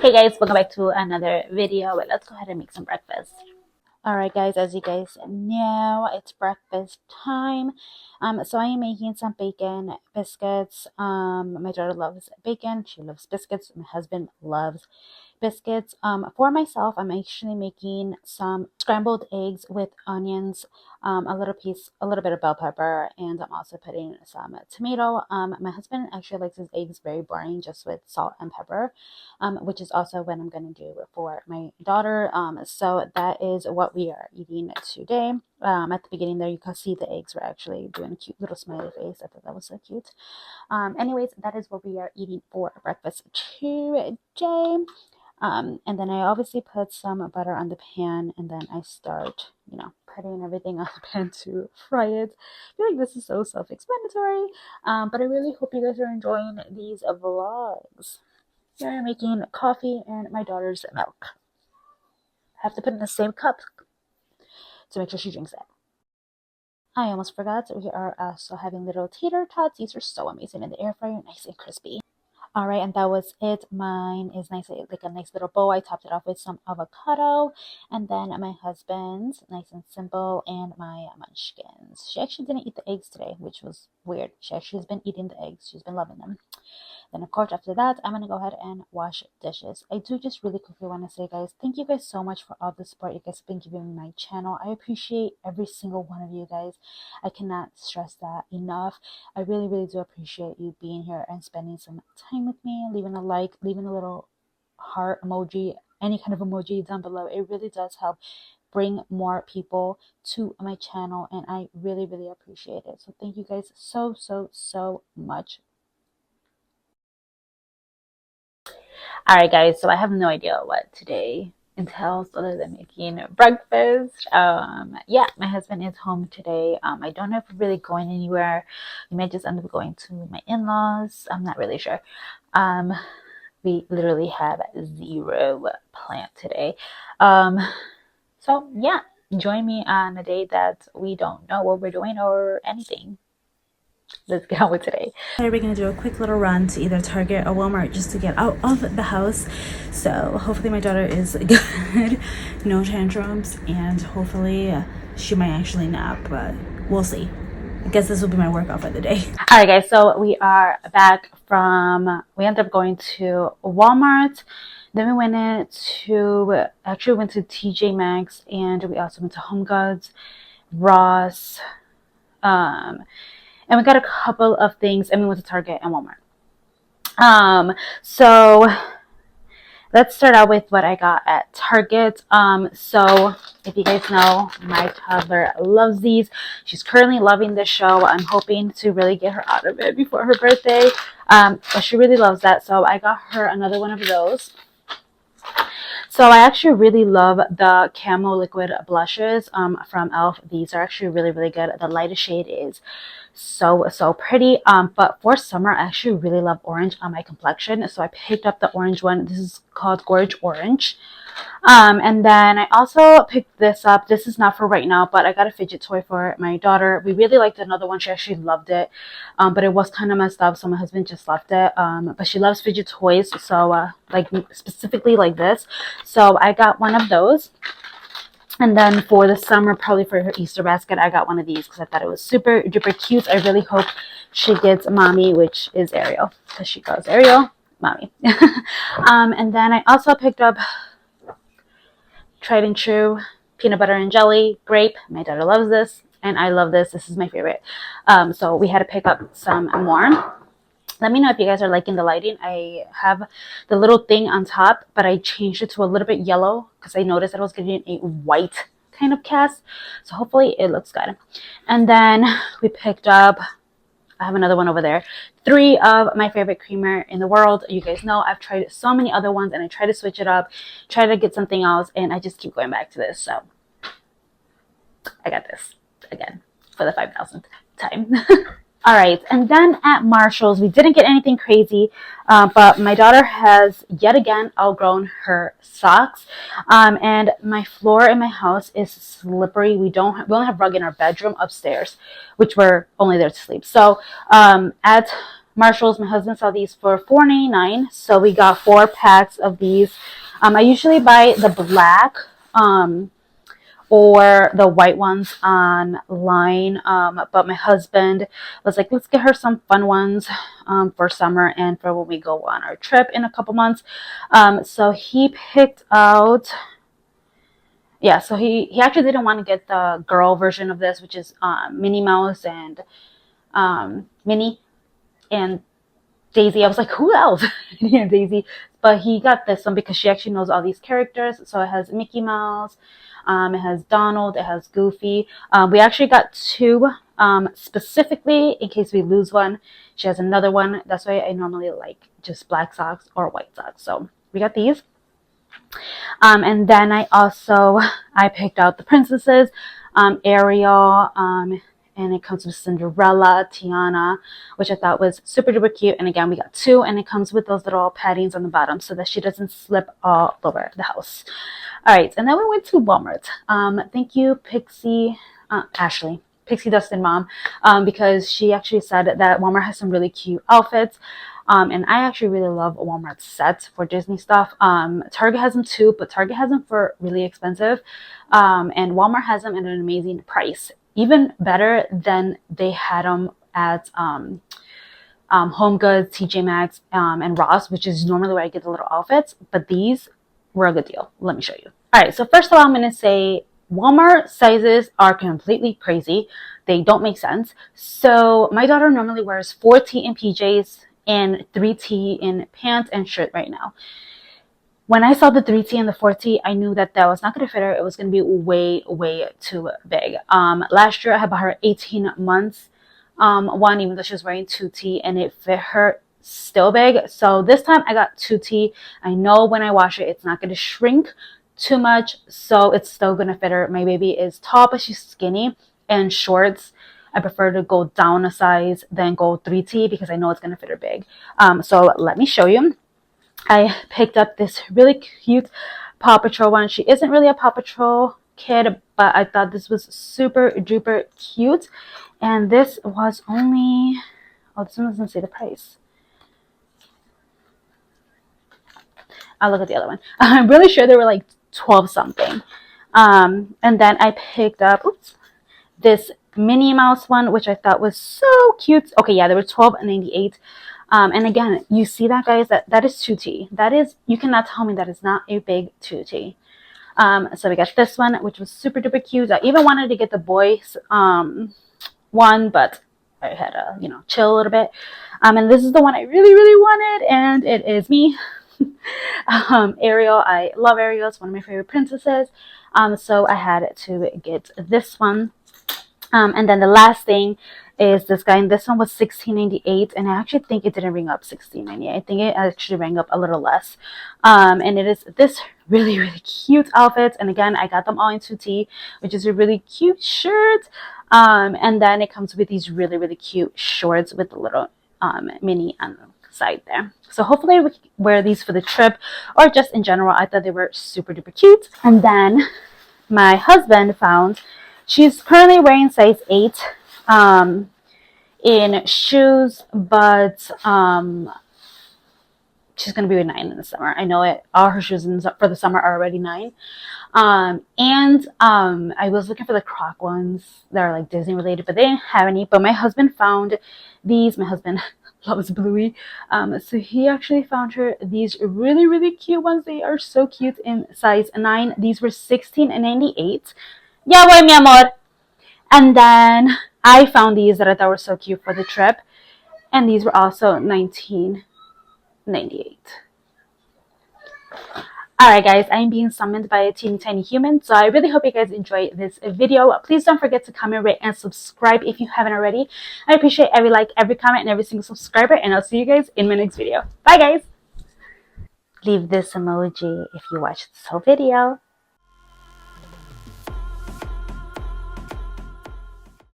Hey guys, welcome back to another video. But let's go ahead and make some breakfast. Alright guys, as you guys know, it's breakfast time. So I am making some bacon biscuits. My daughter loves bacon, she loves biscuits, my husband loves biscuits. For myself, I'm actually making some scrambled eggs with onions, a little bit of bell pepper, and I'm also putting some tomato. My husband actually likes his eggs very boring, just with salt and pepper, which is also what I'm going to do for my daughter. So that is what we are eating today. At the beginning there, you can see the eggs were actually doing a cute little smiley face. I thought that was so cute. Anyways, that is what we are eating for breakfast today. And then I obviously put some butter on the pan, and then I start, putting everything on the pan to fry it. I feel like this is so self-explanatory, but I really hope you guys are enjoying these vlogs. Here I'm making coffee and my daughter's milk. I have to put in the same cup to make sure she drinks it. I almost forgot, we are also having little tater tots. These are so amazing in the air fryer, nice and crispy. All right, and that was it. Mine is nice, like a nice little bow. I topped it off with some avocado, and then my husband's, nice and simple, and my munchkins. She actually didn't eat the eggs today, which was weird. She actually has been eating the eggs. She's been loving them. Then, of course, after that, I'm going to go ahead and wash dishes. I do just really quickly want to say, guys, thank you guys so much for all the support you guys have been giving my channel. I appreciate every single one of you guys. I cannot stress that enough. I really, really do appreciate you being here and spending some time with me, leaving a like, leaving a little heart emoji, any kind of emoji down below. It really does help bring more people to my channel, and I really, really appreciate it. So thank you guys so, so, so much. Alright guys, so I have no idea what today entails other than making breakfast. Yeah, my husband is home today. I don't know if we're really going anywhere. We might just end up going to my in-laws. I'm not really sure. We literally have zero plan today. So yeah, join me on a day that we don't know what we're doing or anything. Let's get on with today. Today we're going to do a quick little run to either Target or Walmart just to get out of the house. So hopefully my daughter is good, no tantrums, and hopefully she might actually nap, but we'll see. I guess this will be my workout for the day. Alright guys, so we are back from, we ended up going to Walmart. Then we went to TJ Maxx, and we also went to Home Goods, Ross, and we got a couple of things, and we went to Target and Walmart. So let's start out with what I got at Target. So if you guys know, my toddler loves these. She's currently loving this show. I'm hoping to really get her out of it before her birthday. But she really loves that, so I got her another one of those. So I actually really love the Camo Liquid Blushes from e.l.f. These are actually really, really good. The lightest shade is so pretty. But for summer, I actually really love orange on my complexion. So I picked up the orange one. This is called Gorge Orange. And then I also picked this up. This is not for right now, but I got a fidget toy for my daughter. We really liked another one. She actually loved it. But it was kind of messed up, so my husband just left it. But she loves fidget toys, so like specifically like this. So I got one of those. And then for the summer, probably for her Easter basket, I got one of these because I thought it was super duper cute. I really hope she gets Mommy, which is Ariel, because she calls Ariel Mommy. And then I also picked up tried and true peanut butter and jelly grape. My daughter loves this, and I love this. This is my favorite. So we had to pick up some more. Let me know if you guys are liking the lighting. I have the little thing on top, but I changed it to a little bit yellow because I noticed that I was getting a white kind of cast. So hopefully it looks good. And then we picked up, I have another one over there, 3 of my favorite creamer in the world. You guys know I've tried so many other ones, and I try to switch it up, try to get something else, and I just keep going back to this. So I got this again for the 5,000th time. All right, and then at Marshall's, we didn't get anything crazy, but my daughter has yet again outgrown her socks, and my floor in my house is slippery. We only have rug in our bedroom upstairs, which we're only there to sleep. So at Marshall's, my husband saw these for $4.99, so we got 4 packs of these. I usually buy the black. Or the white ones online. But my husband was like, let's get her some fun ones for summer and for when we go on our trip in a couple months. So he picked out, yeah, so he actually didn't want to get the girl version of this, which is Minnie Mouse and Minnie and Daisy. I was like, who else? Yeah, Daisy. But he got this one because she actually knows all these characters. So it has Mickey Mouse, it has Donald, it has Goofy. We actually got 2 specifically in case we lose one. She has another one. That's why I normally like just black socks or white socks. So we got these. And then I picked out the princesses, Ariel, and it comes with Cinderella, Tiana, which I thought was super duper cute. And again, we got 2, and it comes with those little paddings on the bottom so that she doesn't slip all over the house. All right, and then we went to Walmart. Thank you, Ashley, Pixie Dustin mom, because she actually said that Walmart has some really cute outfits. And I actually really love Walmart sets for Disney stuff. Target has them too, but Target has them for really expensive. And Walmart has them at an amazing price. Even better than they had them at Home Goods, TJ Maxx, and Ross, which is normally where I get the little outfits. But these were a good deal. Let me show you. All right, so first of all, I'm going to say Walmart sizes are completely crazy. They don't make sense. So my daughter normally wears 4T in PJs and 3T in pants and shirt right now. When I saw the 3T and the 4T, I knew that was not going to fit her. It was going to be way, way too big. Last year, I had bought her 18 months one, even though she was wearing 2T, and it fit her still big. So this time, I got 2T. I know when I wash it, it's not going to shrink too much, so it's still going to fit her. My baby is tall, but she's skinny, and shorts, I prefer to go down a size than go 3T because I know it's going to fit her big. So let me show you. I picked up this really cute Paw Patrol one. She isn't really a Paw Patrol kid, but I thought this was super duper cute. And this was only, oh, this one doesn't say the price. I'll look at the other one. I'm really sure they were like 12 something. And then I picked up, this Minnie Mouse one, which I thought was so cute. Okay, yeah, they were $12.98. And again, you see that, guys, that is 2T. That is, you cannot tell me that is not a big 2T. So we got this one, which was super duper cute. I even wanted to get the boys one, but I had to, chill a little bit. And this is the one I really, really wanted, and it is me. Ariel. I love Ariel. It's one of my favorite princesses. So I had to get this one. And then the last thing is this guy, and this one was $16.98, and I actually think it didn't ring up $16.98. I think it actually rang up a little less. And it is this really, really cute outfit, and again, I got them all in 2T, which is a really cute shirt. And then it comes with these really, really cute shorts with the little mini on the side there. So hopefully we can wear these for the trip or just in general. I thought they were super duper cute. And then my husband found, she's currently wearing size 8 in shoes, but she's going to be a 9 in the summer. I know it. All her shoes for the summer are already 9. And I was looking for the Croc ones that are like Disney related, but they didn't have any. But my husband found these. My husband loves Bluey. So he actually found her these really, really cute ones. They are so cute in size 9. These were $16.98. Yeah, boy, mi amor. And then I found these that I thought were so cute for the trip. And these were also $19.98. Alright guys, I'm being summoned by a teeny tiny human, so I really hope you guys enjoyed this video. Please don't forget to comment, rate, and subscribe if you haven't already. I appreciate every like, every comment, and every single subscriber, and I'll see you guys in my next video. Bye guys! Leave this emoji if you watched this whole video.